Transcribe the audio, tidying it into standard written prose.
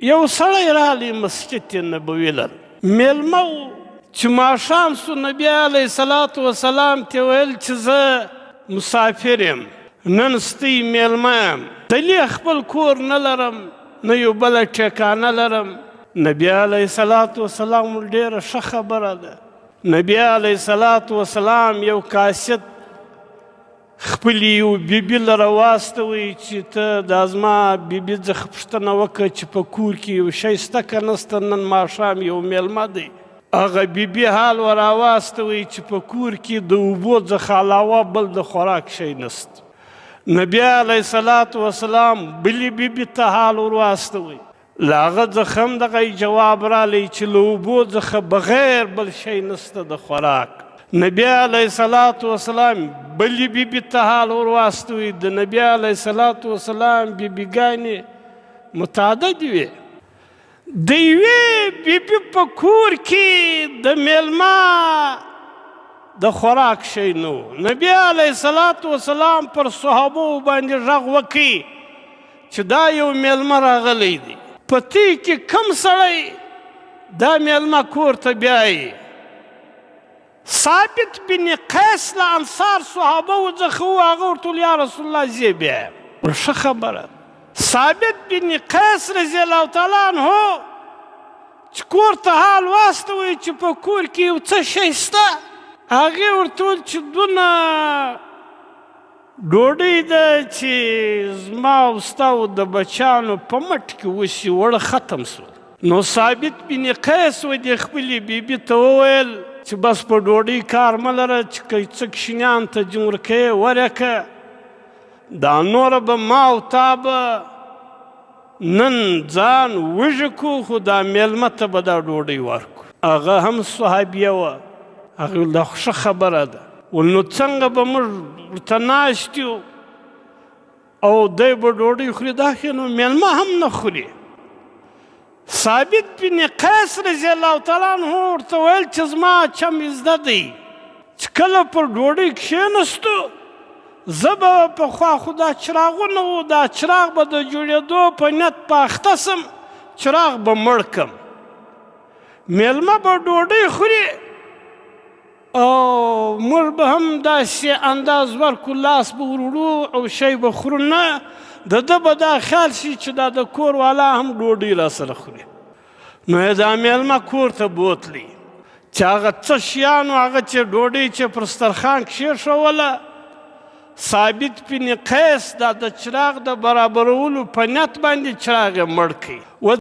یو سړی راغلی مسجد نبوي لر میلمه و چې ماښام سو نبي علیه صلات وسلام ته ویل چې زه مسافر یم نن ستی میلمه یم دلې خپل کور نه لرم نه یو بله ټیکانه لرم نبي علیه صلات وسلام ډېره ښه خبره ده نبي علیه صلات وسلام یو کاسد خپلې یو بیبي لره واستوئ چې ته دا زما بیبي څخه پوښتنه وکړه چې په کور کې یو شی شته که نسته نن ماښام یو میلمه دی هغه بیبي حال ور راواستوئ چې په کور کې د اوبو څخه علاوه بل د خوراک شی نسته نبي علیه صلات وسلام بلې بیبي ته حال ور واستوئ له هغه څخه هم دغه جواب رالی چې له اوبو څخه بغیر بل شی نسته د خوراک نبي علیه صلات وسلام بلې بیبي ته حال ور واستوئ د نبي علیه صلات وسلام بیبیګانې متعددې وې د یوې بیبي په کور کې د میلمه د خوراک شی نه و نبي علیه صلات وسلام پر صحابو باندې غږ وکړي چې دا یو میلمه راغلی دی په دې کې کم سړی دا میلمه کور ته بیایي ثابت بن قیس له انصار صحابه څخه و هغه ورته ویل یا رسول الله زه بیایم ښه خبره ثابت بن قیس رضی الله تعالی عنه چې کور ته حال واستوئ چې په کور کې یو څه شی شته هغې ورته ویل چې دونه ډوډۍ ده چې زما او ستا او د بچیانو په مټ کې اوس یې وړه ختم سول نو ثابت بن قیس و دې خپلې بیبي ته وویل چې بس په ډوډۍ کار مه لره چې که څه کوشنیانو ته جمرکۍ ورکه دا نوره به ما او تا به نن ځان وږي کړو خو دا میلمه ته به دا ډوډۍ ورکړو هغه هم صحابیه وه هغې ویل دا ښه خبره ده ول نو څنګه به موږ ورته ناست یو او دی به ډوډۍ خوري دا ښې نو میلمه هم نه خوري ثابت بن قیس رضی الله تعالی عنه ورته ویل چې زما چم زده دی چې کله پر ډوډۍ کښېنستو زه به پخوا خو دا چراغونه و دا چراغ به د جوړېدو په نیت په اخته سم چراغ به مړ کم میلمه به ډوډۍ خوري او موږ به هم داسې انداز ورکړو لاس به وروړو او شی به خورو نه د ده به دا خیال شي چې دا د کور والا هم ډوډۍ راسره خوري نو یې دا میلمه کور ته بوتلی چې هغه څه شیانو هغه چې ډوډۍ چې پر سترخوان کښېښوله ثابت بن قیس دا د چراغ د برابرولو په نیت باندې چراغ یې مړ کړي